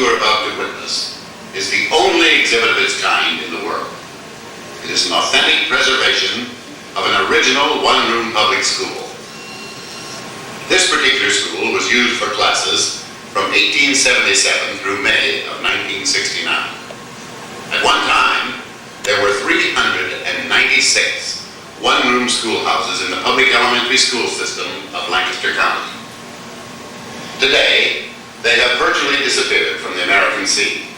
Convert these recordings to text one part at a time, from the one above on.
you are about to witness is the only exhibit of its kind in the world. It is an authentic preservation of an original one-room public school. This particular school was used for classes from 1877 through May of 1969. At one time, there were 396 one-room schoolhouses in the public elementary school system of Lancaster County. Today, they have virtually disappeared from the American scene.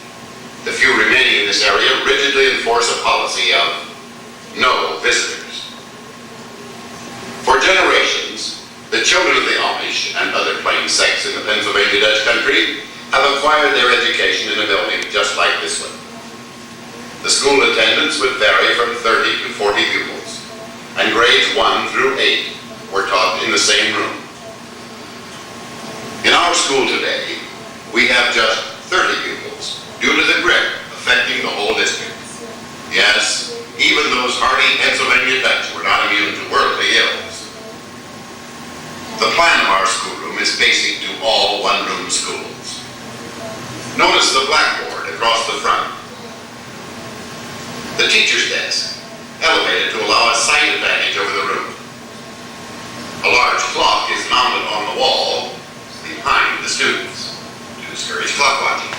The few remaining in this area rigidly enforce a policy of no visitors. For generations, the children of the Amish and other plain sects in the Pennsylvania Dutch country have acquired their education in a building just like this one. The school attendance would vary from 30 to 40 pupils, and grades 1 through 8 were taught in the same room. In our school today, we have just 30 pupils due to the grip affecting the whole district. Yes, even those hardy Pennsylvania Dutch were not immune to worldly ills. The plan of our schoolroom is basic to all one-room schools. Notice the blackboard across the front. The teacher's desk, elevated to allow a sight advantage over the room. A large clock is mounted on the wall behind the students to discourage clock watching.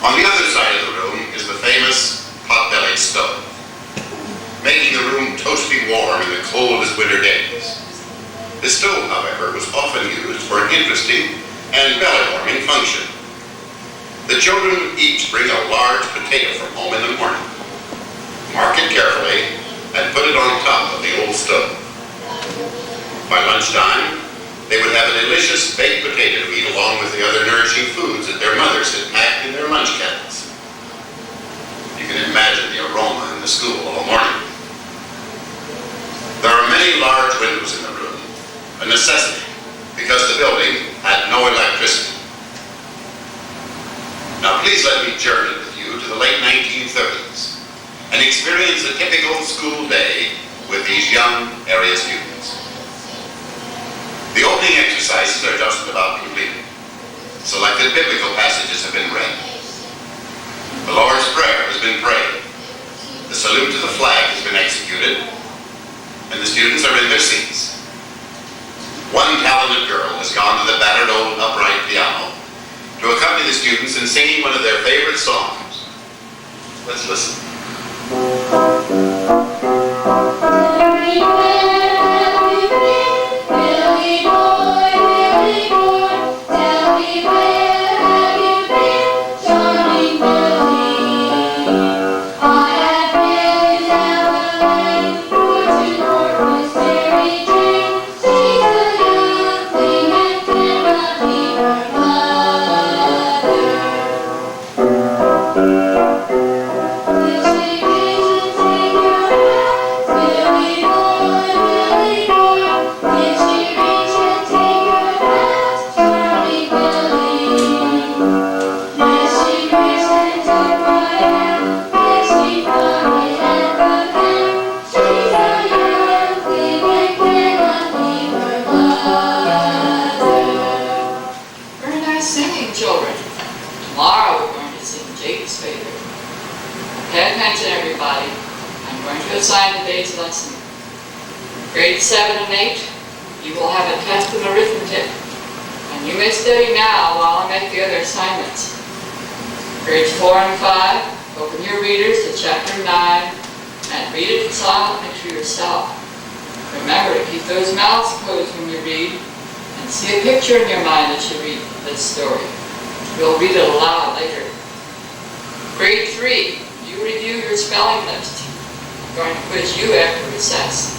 On the other side of the room is the famous pot-bellied stove, making the room toasty warm in the coldest winter days. The stove, however, was often used for an interesting and belly-warming function. The children would each bring a large potato from home in the morning, mark it carefully, and put it on top of the old stove. By lunchtime, they would have a delicious baked potato to eat along with the other nourishing foods that their mothers had packed in their lunch kettles. You can imagine the aroma in the school all morning. There are many large windows in the room, a necessity because the building had no electricity. Now please let me journey with you to the late 1930s and experience a typical school day with these young area students. The opening exercises are just about completed. Selected biblical passages have been read. The Lord's Prayer has been prayed. The salute to the flag has been executed, and the students are in their seats. One talented girl has gone to the battered old upright piano to accompany the students in singing one of their favorite songs. Let's listen. Assign today's lesson. Grades 7 and 8, you will have a test in arithmetic, and you may study now while I make the other assignments. Grades 4 and 5, open your readers to chapter 9 and read it silently to yourself. Remember to keep those mouths closed when you read, and see a picture in your mind as you read this story. We'll read it aloud later. Grade 3, you review your spelling list. I'm going to quiz you after recess.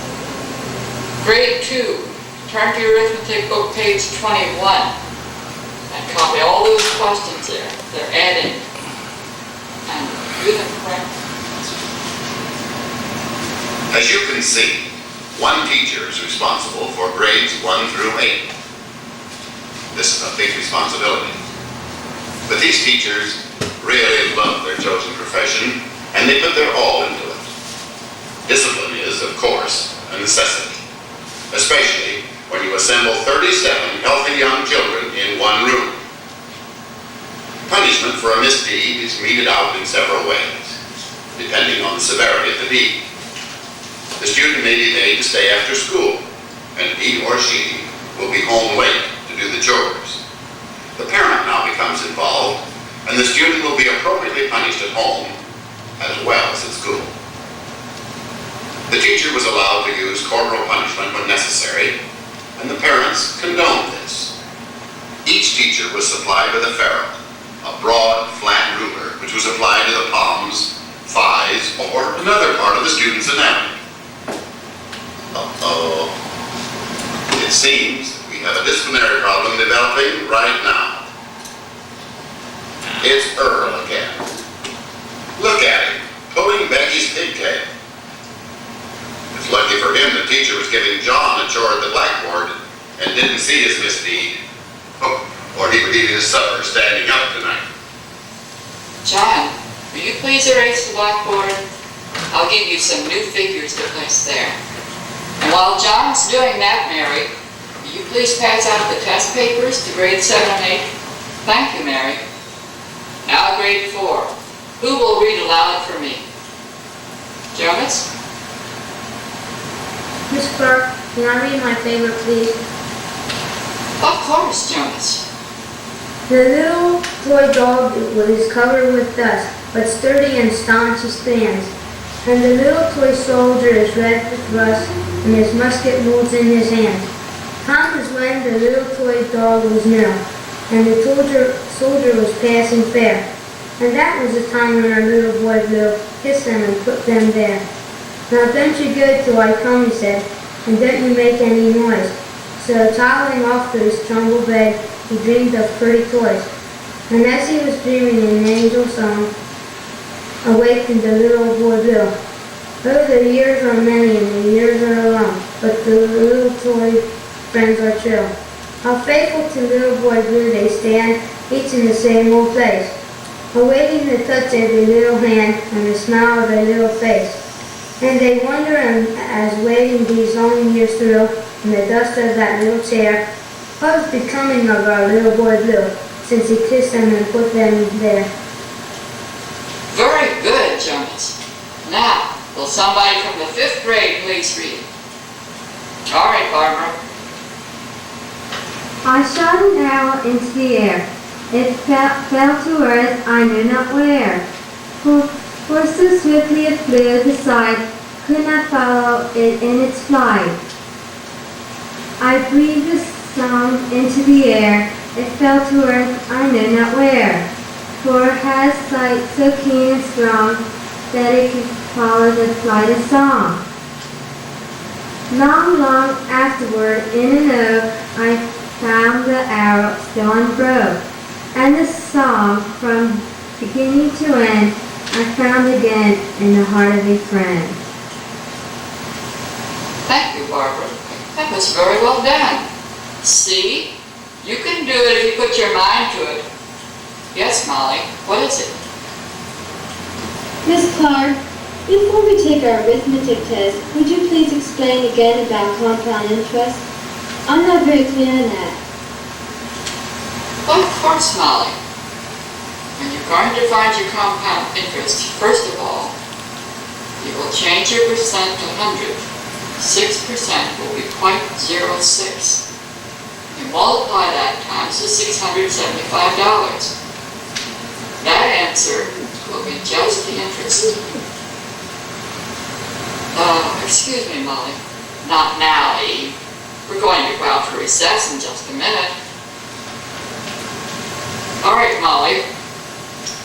Grade 2, turn to your arithmetic book, page 21, and copy all those questions there. They're adding, and do them correctly. As you can see, one teacher is responsible for grades 1 through 8. This is a big responsibility. But these teachers really love their chosen profession, and they put their all into it. Discipline is, of course, a necessity, especially when you assemble 37 healthy young children in one room. punishment for a misdeed is meted out in several ways, depending on the severity of the deed. The student may be made to stay after school, and he or she will be home late to do the chores. The parent now becomes involved, and the student will be appropriately punished at home as well as at school. The teacher was allowed to use corporal punishment when necessary, and the parents condoned this. Each teacher was supplied with a ferrule, a broad, flat ruler, which was applied to the palms, thighs, or another part of the student's anatomy. Uh-oh. It seems that we have a disciplinary problem developing right now. It's Earl again. Look at him, pulling Becky's pigtail. It's lucky for him the teacher was giving John a chore at the blackboard and didn't see his misdeed. Oh, or he would eat his supper standing up tonight. John, will you please erase the blackboard? I'll give you some new figures to place there. And while John's doing that, Mary, will you please pass out the test papers to grade 7 and 8? Thank you, Mary. Now grade 4. Who will read aloud for me? Jonas? Miss Clark, can I read my favorite, please? Of course, Jonas. The little toy dog was covered with dust, but sturdy and staunch he stands. And the little toy soldier is red with rust, and his musket moves in his hand. Time is when the little toy dog was new, and the soldier was passing fair. And that was the time when our little boy Blue kissed them and put them there. Now don't you go till I come, he said, and don't you make any noise. So toddling off to his trundle bed, he dreamed of pretty toys. And as he was dreaming an angel song, awakened the little boy Blue. Oh, the years are many and the years are long, but the little toy friends are true. How faithful to little boy Blue they stand, each in the same old place, awaiting the touch of a little hand and the smile of a little face. And they wonder as waiting these long years through, in the dust of that little chair, what was becoming of our little boy Blue, since he kissed them and put them there. Very good, Jonas. Now, will somebody from the 5th grade please read? All right, Barbara. I shot an arrow into the air. It fell to earth, I knew not where. For so swiftly it flew, the sight could not follow it in its flight. I breathed the song into the air. It fell to earth, I knew not where. For it has sight so keen and strong that it can follow the flight of song. Long, long afterward, in an oak, I found the arrow still unbroke, and the song from beginning to end I found again in the heart of a friend. Thank you, Barbara. That was very well done. See? You can do it if you put your mind to it. Yes, Molly, what is it? Miss Clark, before we take our arithmetic test, would you please explain again about compound interest? I'm not very clear on that. Well, of course, Molly. When you're going to find your compound interest, first of all, you will change your percent to 100. 6% will be 0.06. You multiply that times the $675. That answer will be just the interest. Excuse me, Molly. Not now, Eve. We're going to go out for recess in just a minute. All right, Molly.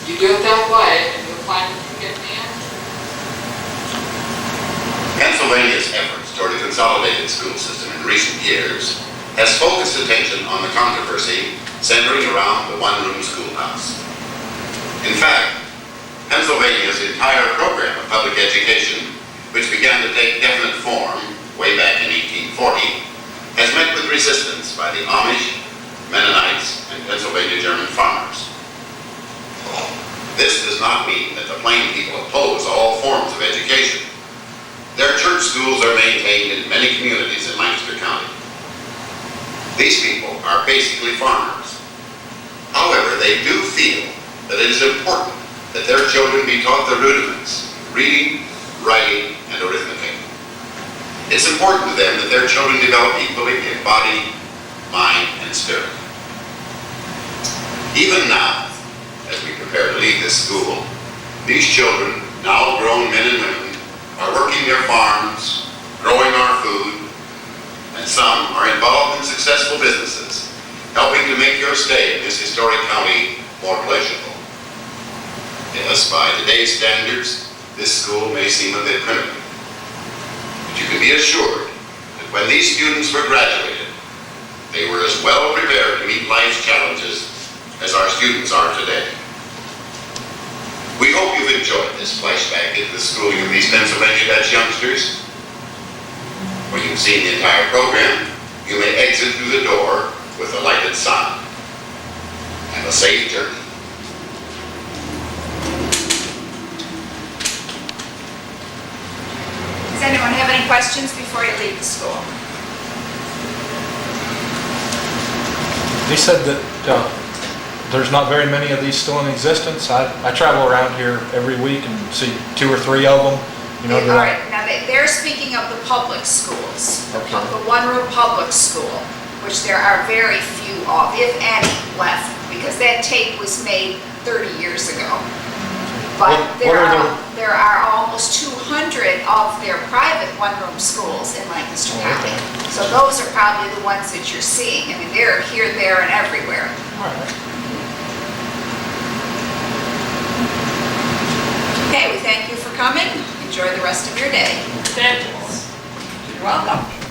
You do it that way, and you'll find that you get the answer. Pennsylvania's efforts toward a consolidated school system in recent years has focused attention on the controversy centering around the one-room schoolhouse. In fact, Pennsylvania's entire program of public education, which began to take definite form way back in 1840, has met with resistance by the Amish, Mennonites, and Pennsylvania German farmers. This does not mean that the plain people oppose all forms of education. Their church schools are maintained in many communities in Lancaster County. These people are basically farmers. However, they do feel that it is important that their children be taught the rudiments, reading, writing, and arithmetic. It's important to them that their children develop equally in body, mind, and spirit. Even now, as we prepare to leave this school, these children, now grown men and women, are working their farms, growing our food, and some are involved in successful businesses, helping to make your stay in this historic county more pleasurable. Yes, by today's standards, this school may seem a bit primitive, but you can be assured that when these students were graduated, they were as well prepared to meet life's challenges as our students are today. We hope you've enjoyed this flashback into the schooling of these Pennsylvania Dutch youngsters. When you've seen the entire program, you may exit through the door with a lighted sign. Have a safe journey. Does anyone have any questions before you leave the school? They said that there's not very many of these still in existence. I travel around here every week and see 2 or 3 of them. You know, All right, now they're speaking of the public schools, the one-room public school, which there are very few of, if any, left, because that tape was made 30 years ago. But there are almost 200 of their private one-room schools in Lancaster County. So those are probably the ones that you're seeing. I mean, they're here, there, and everywhere. All right. Okay, we thank you for coming. Enjoy the rest of your day. Fabulous. You're welcome.